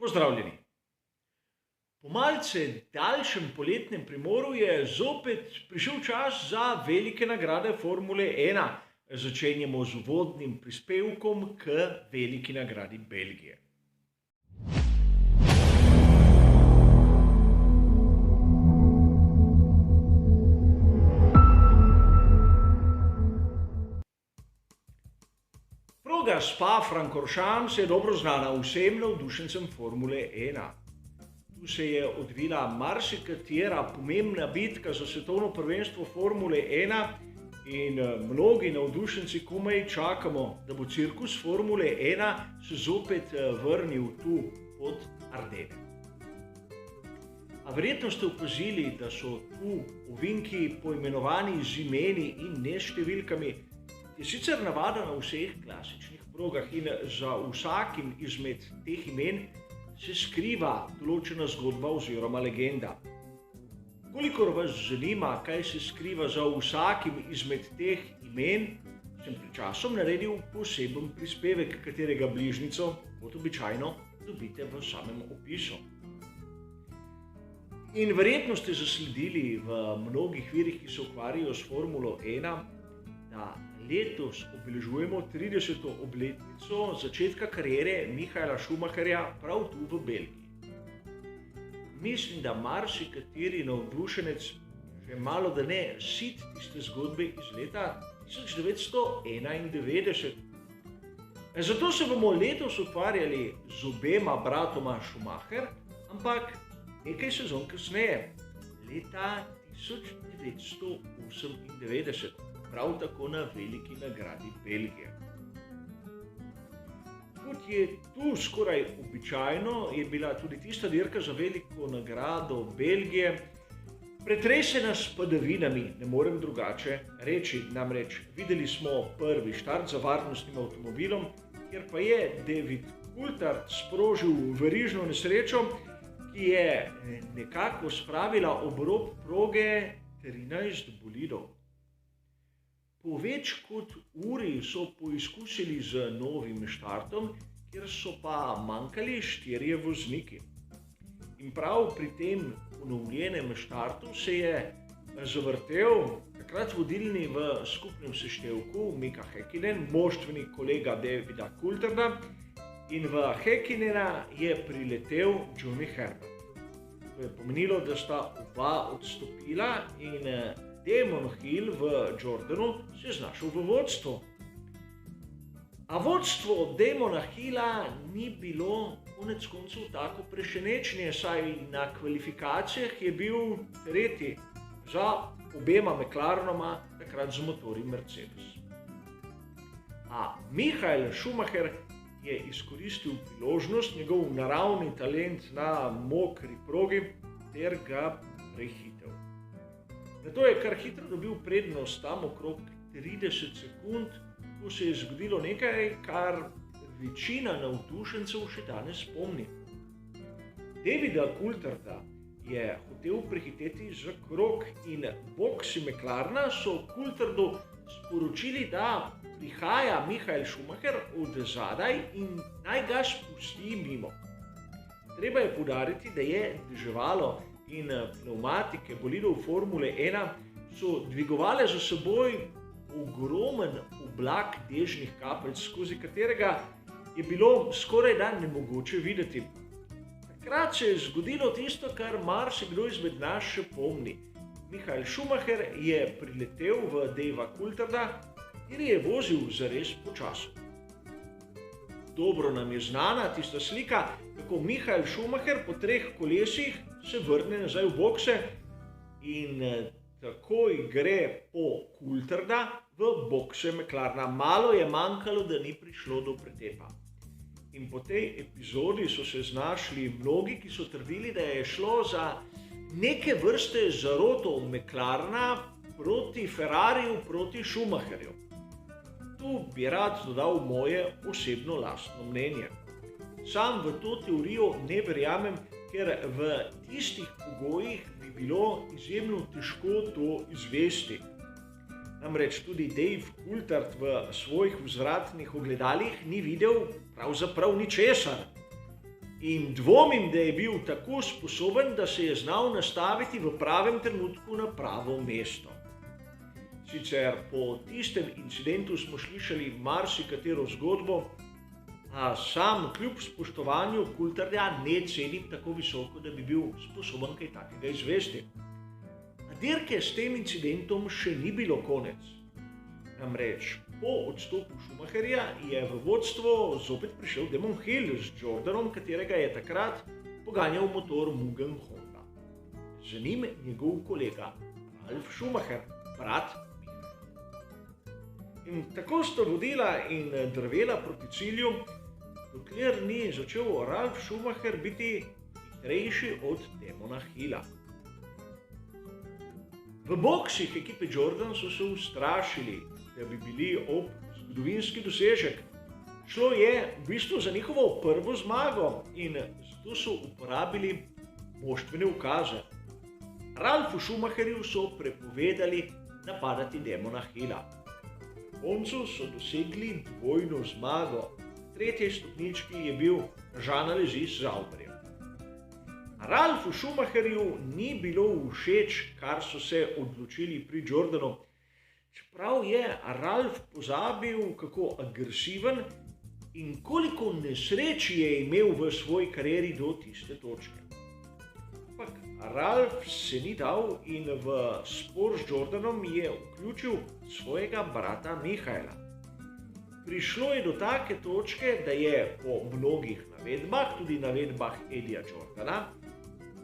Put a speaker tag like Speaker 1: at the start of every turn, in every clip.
Speaker 1: Pozdravljeni. Po malce daljšem poletnem premoru je zopet prišel čas za velike nagrade Formule 1. Začenjamo z uvodnim prispevkom k veliki nagradi Belgije. Proga Spa-Francorchamps je dobro znana vsem navdušencem Formule 1. Tu se je odvila marsikatera pomembna bitka za svetovno prvenstvo Formule 1 in mnogi navdušenci komaj čakamo, da bo cirkus Formule 1 se zopet vrnil tu pod Ardene. A verjetno ste opazili, da so tu ovinki poimenovani z imeni in ne številkami. Je sicer navada na vseh klasičnih progah in za vsakim izmed teh imen se skriva določena zgodba oziroma legenda. Kolikor vas zanima, kaj se skriva za vsakim izmed teh imen, sem pred časom naredil poseben prispevek, katerega bližnjico, kot običajno, dobite v samem opisu. In verjetno ste zasledili v mnogih virih, ki se ukvarjajo s Formulo 1, da letos obeležujemo 30. obletnico začetka kariere Michaela Schumacherja prav tu v Belgiji. Mislim, da marsikateri navdušenec že malo da ne sit tiste zgodbe iz leta 1991. Zato se bomo letos ukvarjali z obema bratoma Schumacher, ampak nekaj sezon kasneje, leta 1998. Prav tako na veliki nagradi Belgije. Kot je tu skoraj običajno, je bila tudi tista dirka za veliko nagrado Belgije pretresena s padavinami, ne morem drugače reči. Namreč videli smo prvi štart za varnostnim avtomobilom, kjer pa je David Coulthard sprožil verižno nesrečo, ki je nekako spravila ob rob proge 13 bolidov. Po več kot uri so poizkusili z novim štartom, kjer so pa manjkali 4 vozniki. In prav pri tem ponovljenem štartu se je zavrtel takrat vodilni v skupnem seštevku Mika Häkkinen, moštveni kolega Davida Coultharda, in v Häkkinena je priletel Johnny Herbert. To je pomenilo, da sta oba odstopila in Damon Hill v Jordanu se je znašel v vodstvu. A vodstvo Damona Hilla ni bilo konec koncev tako presenečenje, saj na kvalifikacijah je bil tretji za obema McLarenoma, takrat z motorji Mercedes. A Michael Schumacher je izkoristil priložnost, njegov naravni talent na mokri progi, ter ga prehitel. Zato je kar hitro dobil prednost tam okrog 30 sekund, ko se je zgodilo nekaj, kar večina navdušencev še danes pomni. Davida Coultharda je hotel prehiteti za krog in boksi McLarena so Coulthardu sporočili, da prihaja Michael Schumacher od zadaj in naj ga spusti mimo. Treba je poudariti, da je deževalo in pnevmatike bolidov Formule 1 so dvigovale za seboj ogromen oblak dežnih kapljic, skozi katerega je bilo skoraj da nemogoče videti. Takrat se je zgodilo tisto, kar marsikdo izmed nas še pomni. Michael Schumacher je priletel v Davida Coultharda, kjer je vozil zares počasno. Dobro nam je znana tista slika, kako Michael Schumacher po 3 kolesih se vrne nazaj v bokse in takoj gre po Coultharda v bokse McLarena. Malo je manjkalo, da ni prišlo do pretepa. In po tej epizodi so se znašli mnogi, ki so trdili, da je šlo za neke vrste zaroto McLarena proti Ferrariju, proti Schumacherju. Tu bi rad dodal moje osebno lastno mnenje. Sam v to teorijo ne verjamem, ker v tistih pogojih bi bilo izjemno težko to izvesti. Namreč tudi Dave Coulthard v svojih vzvratnih ogledalih ni videl pravzaprav ničesar. In dvomim, da je bil tako sposoben, da se je znal nastaviti v pravem trenutku na pravo mesto. Sicer po tistem incidentu smo slišali marsikatero zgodbo, a sam kljub spoštovanju Coulterja ne cenim tako visoko, da bi bil sposoben kaj takega izvesti. A dirke s tem incidentom še ni bilo konec. Namreč po odstopu Schumacherja je v vodstvo zopet prišel Damon Hill z Jordanom, katerega je takrat poganjal motor Mugen Honda. Z njim njegov kolega Ralf Schumacher, brat Michael. In tako sta vodila in drvela proti cilju, dokler ni začel Ralf Schumacher biti hitrejši od Damona Hilla. V boksih ekipe Jordan so se ustrašili, da bi bili ob zgodovinski dosežek. Šlo je v bistvu za njihovo prvo zmago in zato so uporabili moštvene ukaze. Ralfu Schumacherju so prepovedali napadati Damona Hilla. Na koncu so dosegli dvojno zmago. V tretji stopnički je bil Jean Alesi Sauberjem. Ralfu Schumacherju ni bilo všeč, kar so se odločili pri Jordanu, čeprav je Ralf pozabil, kako agresiven in koliko nesreč je imel v svoji karieri do tiste točke. Ampak Ralf se ni dal in v spor z Jordanom je vključil svojega brata Michaela. Prišlo je do take točke, da je po mnogih navedbah, tudi navedbah Eddija Jordana,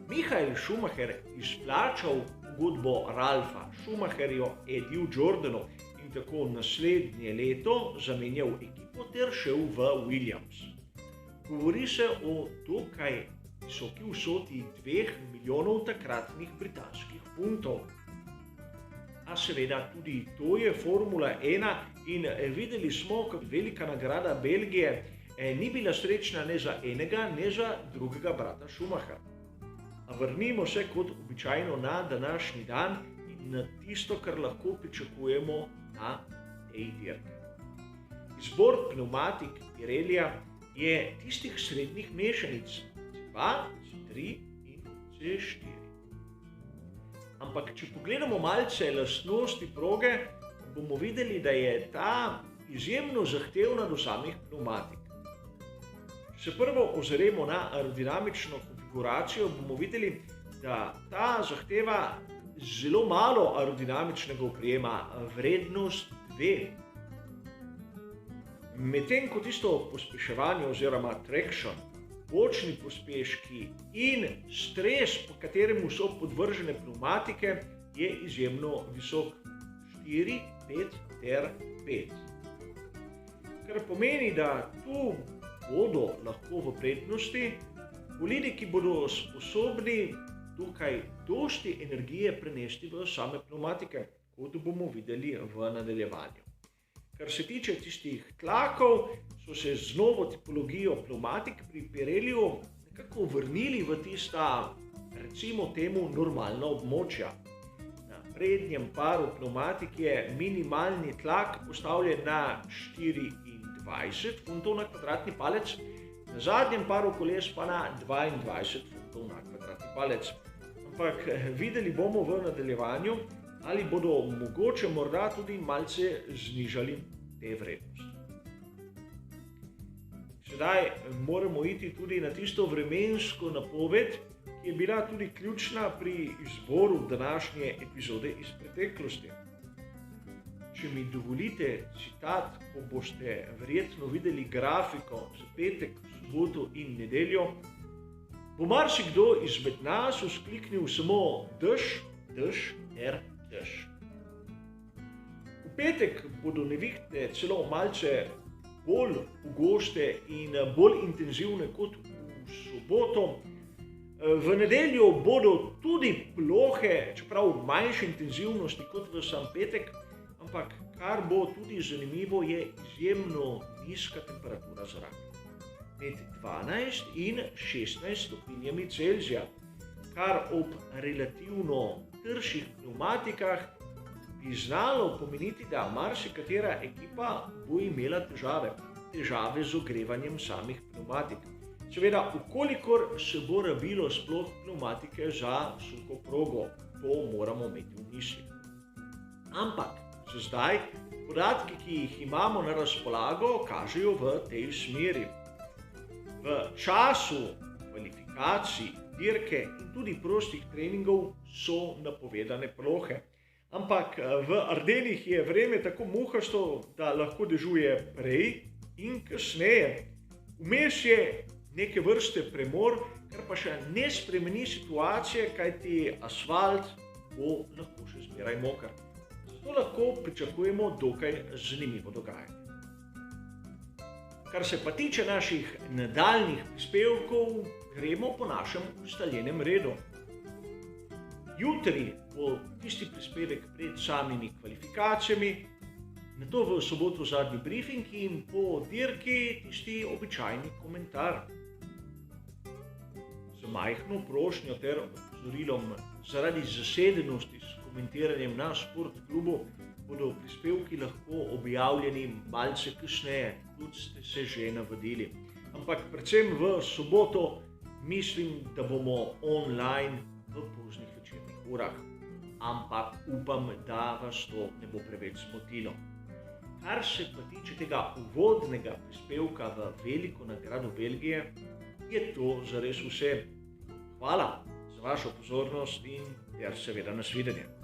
Speaker 1: Michael Schumacher izplačal pogodbo Ralfa Schumacherju Eddiju Jordanu in tako naslednje leto zamenjal ekipo ter šel v Williams. Govori se o dokaj visoki vsoti 2 milijonov takratnih britanskih funtov. A seveda tudi to je Formula 1 in videli smo, kako velika nagrada Belgije ni bila srečna ne za enega, ne za drugega brata Schumachera. A vrnimo se kot običajno na današnji dan in na tisto, kar lahko pričakujemo na tej dirki. Izbor pneumatik Pirellija je tistih srednjih mešanic C2, C3 in C4. Ampak če pogledamo malce lastnosti proge, bomo videli, da je ta izjemno zahtevna do samih pneumatik. Če se prvo ozremo na aerodinamično konfiguracijo, bomo videli, da ta zahteva zelo malo aerodinamičnega oprijema, vrednost 2. Medtem ko tisto pospeševanje oziroma traction, bočni pospeški in stres, po kateremu so podvržene pneumatike, je izjemno visok 4, 5 ter 5. Kar pomeni, da tu bodo lahko v prednosti bolidi, ki bodo sposobni tukaj dosti energije prenesti v same pneumatike, kot bomo videli v nadaljevanju. Kar se tiče tistih tlakov, so se z novo tipologijo pneumatik pri Pirelliju nekako vrnili v tista, recimo temu, normalna območja. Na prednjem paru pneumatik je minimalni tlak postavljen na 24 funtov na kvadratni palec, na zadnjem paru koles pa na 22 funtov na kvadratni palec. Ampak videli bomo v nadaljevanju, ali bodo mogoče morda tudi malce znižali te vrednosti. Sedaj moramo iti tudi na tisto vremensko napoved, ki je bila tudi ključna pri izboru današnje epizode iz preteklosti. Če mi dovolite citat, ko boste verjetno videli grafiko za petek, soboto in nedeljo, bo marsikdo izmed nas vzkliknil samo dež, dež ter dež. V petek bodo nevihte celo malce bolj pogoste in bolj intenzivne kot v soboto. V nedeljo bodo tudi plohe, čeprav v manjši intenzivnosti kot v sam petek, ampak kar bo tudi zanimivo, je izjemno nizka temperatura zraka. Med 12 in 16 stopinjami Celzija, kar ob relativno trših pneumatikah bi znalo pomeniti, da marsikatera ekipa bo imela težave z ogrevanjem samih pneumatik. Seveda, ukolikor se bo rabilo sploh pnevmatike za suho progo, to moramo imeti v mislih. Ampak za zdaj podatki, ki jih imamo na razpolago, kažejo v tej smeri. V času kvalifikacij, dirke in tudi prostih treningov so napovedane plohe. Ampak v Ardenih je vreme tako muhasto, da lahko dežuje prej in kasneje. Vmes je neke vrste premor, kar pa še ne spremeni situacije, kajti asfalt bo lahko še zmeraj moker. Zato lahko pričakujemo dokaj zanimivo dogajanje. Kar se pa tiče naših nadaljnjih prispevkov, gremo po našem ustaljenem redu. Jutri bo tisti prispevek pred samimi kvalifikacijami, nato v soboto zadnji briefing in po dirki tisti običajni komentar. Z majhno prošnjo ter opozorilom zaradi zasedenosti s komentiranjem na Sport klubu bodo prispevki lahko objavljeni malce kasneje, tudi ste se že navadili. Ampak predvsem v soboto mislim, da bomo online v poznih večernih urah. Ampak upam, da vas to ne bo preveč zmotilo. Kar se pa tiče tega uvodnega prispevka v veliko nagrado Belgije, je to zares vse. Hvala za vašo pozornost in seveda nasvidenje.